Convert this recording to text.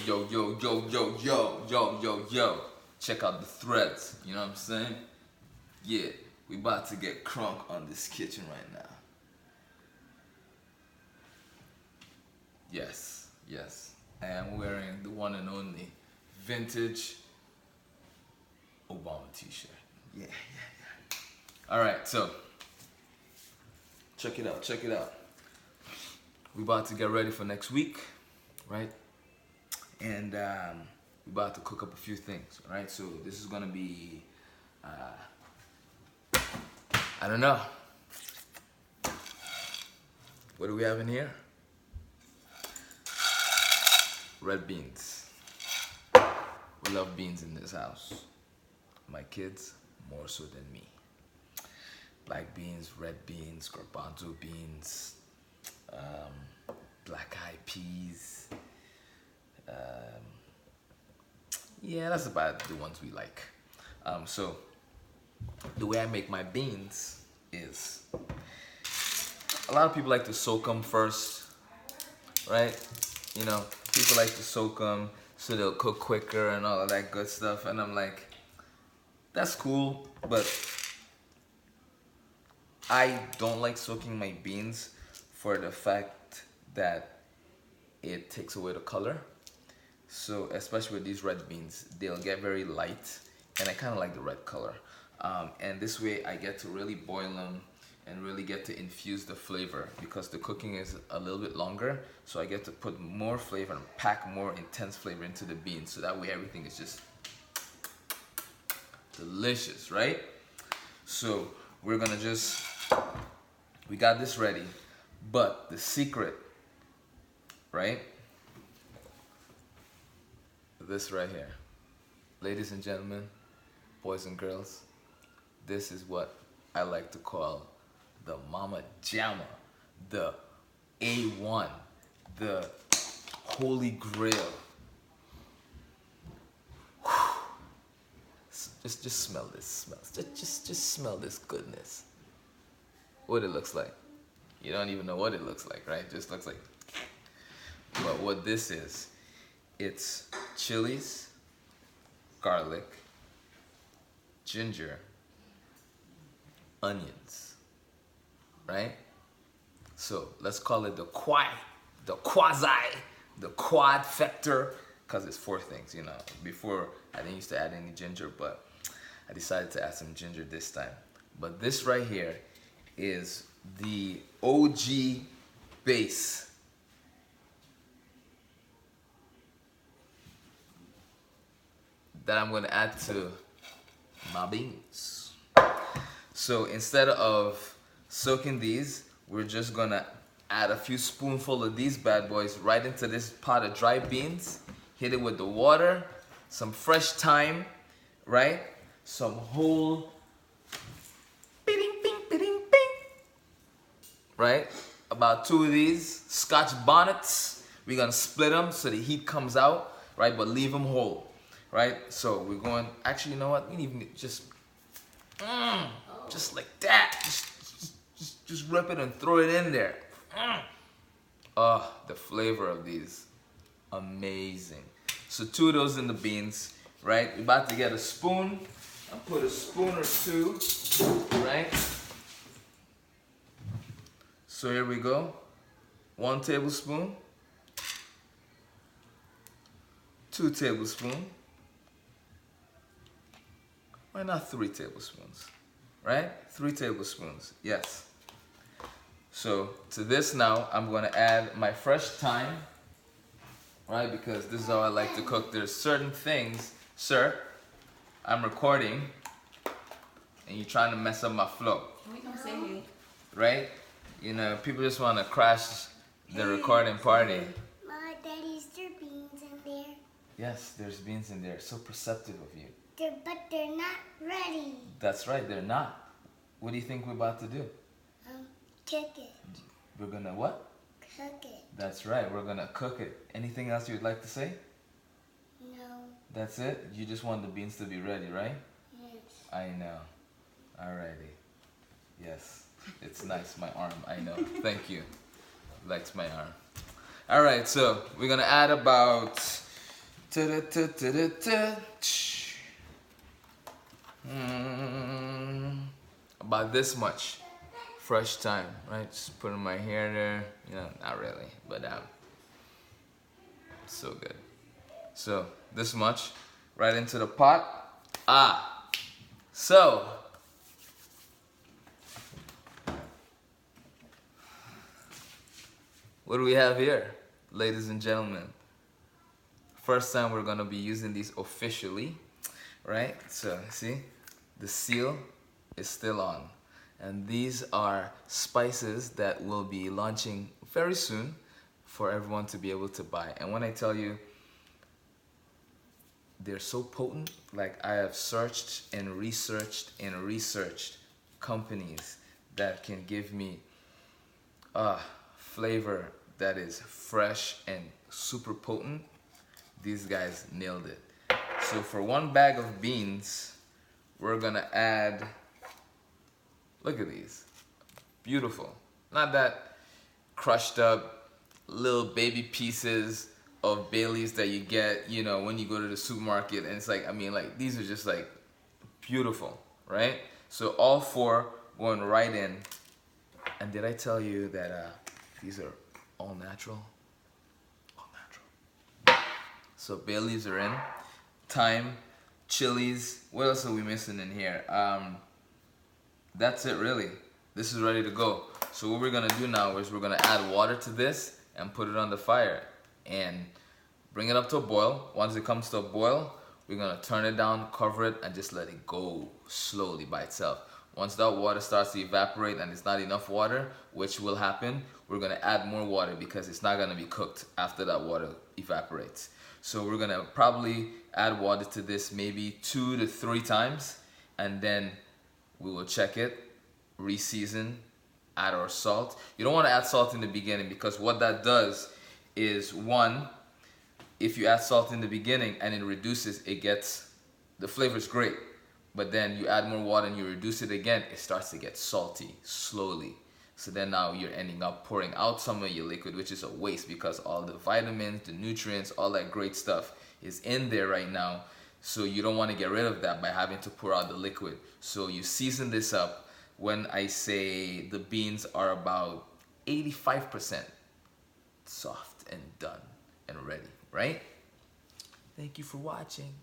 yo, yo, yo, yo, yo, yo, yo, yo. Check out the threads, you know what I'm saying? Yeah, we about to get crunk on this kitchen right now. Yes, yes. I am wearing the one and only vintage Obama t-shirt. Yeah, yeah, yeah. Alright, so check it out, check it out. We about to get ready for next week, right? And we about to cook up a few things, right? So this is gonna be, I don't know. What do we have in here? Red beans. We love beans in this house. My kids, more so than me. Black beans, red beans, garbanzo beans, black eyed peas. Yeah, that's about the ones we like. So the way I make my beans is, a lot of people like to soak them first, right? You know, people like to soak them so they'll cook quicker and all of that good stuff. And I'm like, that's cool, but I don't like soaking my beans for the fact that it takes away the color. So especially with these red beans, they'll get very light, and I kind of like the red color. And this way I get to really boil them and really get to infuse the flavor, because the cooking is a little bit longer, so I get to put more flavor and pack more intense flavor into the beans, so that way everything is just delicious, right? So we're gonna just, we got this ready, but the secret, right? This right here. Ladies and gentlemen, boys and girls, this is what I like to call the Mama Jamma, the A1, the Holy Grail. Just smell this. Just smell this goodness. What it looks like. You don't even know what it looks like, right? It just looks like. But what this is, it's chilies, garlic, ginger, onions, right? So let's call it the quadfecta, because it's 4 things, you know. Before, I didn't used to add any ginger, but I decided to add some ginger this time. But this right here is the OG base. That I'm gonna add to my beans. So instead of soaking these, we're just gonna add a few spoonfuls of these bad boys right into this pot of dry beans. Hit it with the water, some fresh thyme, right? Some whole, right? About 2 of these Scotch bonnets. We're gonna split them so the heat comes out, right? But leave them whole. Right, so we're going. Actually, you know what? We need even just like that. Just rip it and throw it in there. Oh, the flavor of these, amazing. So 2 of those in the beans, right? We're about to get a spoon. I'll put a spoon or 2, right? So here we go. 1 tablespoon, 2 tablespoons. Why not 3 tablespoons, right? 3 tablespoons, yes. So to this now, I'm gonna add my fresh thyme, right? Because this is how I like to cook. There's certain things, sir, I'm recording, and you're trying to mess up my flow. We don't say it. Right? You know, people just wanna crash the recording party. Mama, Daddy, is there beans in there? Yes, there's beans in there. So perceptive of you. But they're not ready. That's right, they're not. What do you think we're about to do? Cook it. We're gonna what? Cook it. That's right, we're gonna cook it. Anything else you'd like to say? No. That's it? You just want the beans to be ready, right? Yes. I know. Alrighty. Yes. It's nice, my arm, I know. Thank you. Likes my arm. Alright, so we're gonna add about About this much fresh thyme, right? Just putting my hair there. You know, not really, but so good. So this much right into the pot. So what do we have here, ladies and gentlemen? First time we're gonna be using these officially, right? So see, the seal is still on. And these are spices that will be launching very soon for everyone to be able to buy. And when I tell you, they're so potent, like I have searched and researched companies that can give me a flavor that is fresh and super potent. These guys nailed it. So for 1 bag of beans, we're gonna add, look at these, beautiful. Not that crushed up little baby pieces of bay leaves that you get, you know, when you go to the supermarket, and it's like, I mean, like, these are just like beautiful, right? So all 4 going right in. And did I tell you that these are all natural? All natural. So bay leaves are in, thyme, chilies. What else are we missing in here? That's it, really. This is ready to go. So what we're gonna do now is we're gonna add water to this and put it on the fire and bring it up to a boil. Once it comes to a boil, we're gonna turn it down, cover it, and just let it go slowly by itself. Once that water starts to evaporate and it's not enough water, which will happen, we're gonna add more water because it's not gonna be cooked after that water evaporates. So we're gonna probably add water to this maybe 2 to 3 times, and then we will check it, re-season, add our salt. You don't want to add salt in the beginning because what that does is, one, if you add salt in the beginning and it reduces, it gets, the flavor's great, but then you add more water and you reduce it again, it starts to get salty slowly. So then now you're ending up pouring out some of your liquid, which is a waste because all the vitamins, the nutrients, all that great stuff is in there right now. So you don't want to get rid of that by having to pour out the liquid. So you season this up. When I say the beans are about 85% soft and done and ready, right? Thank you for watching.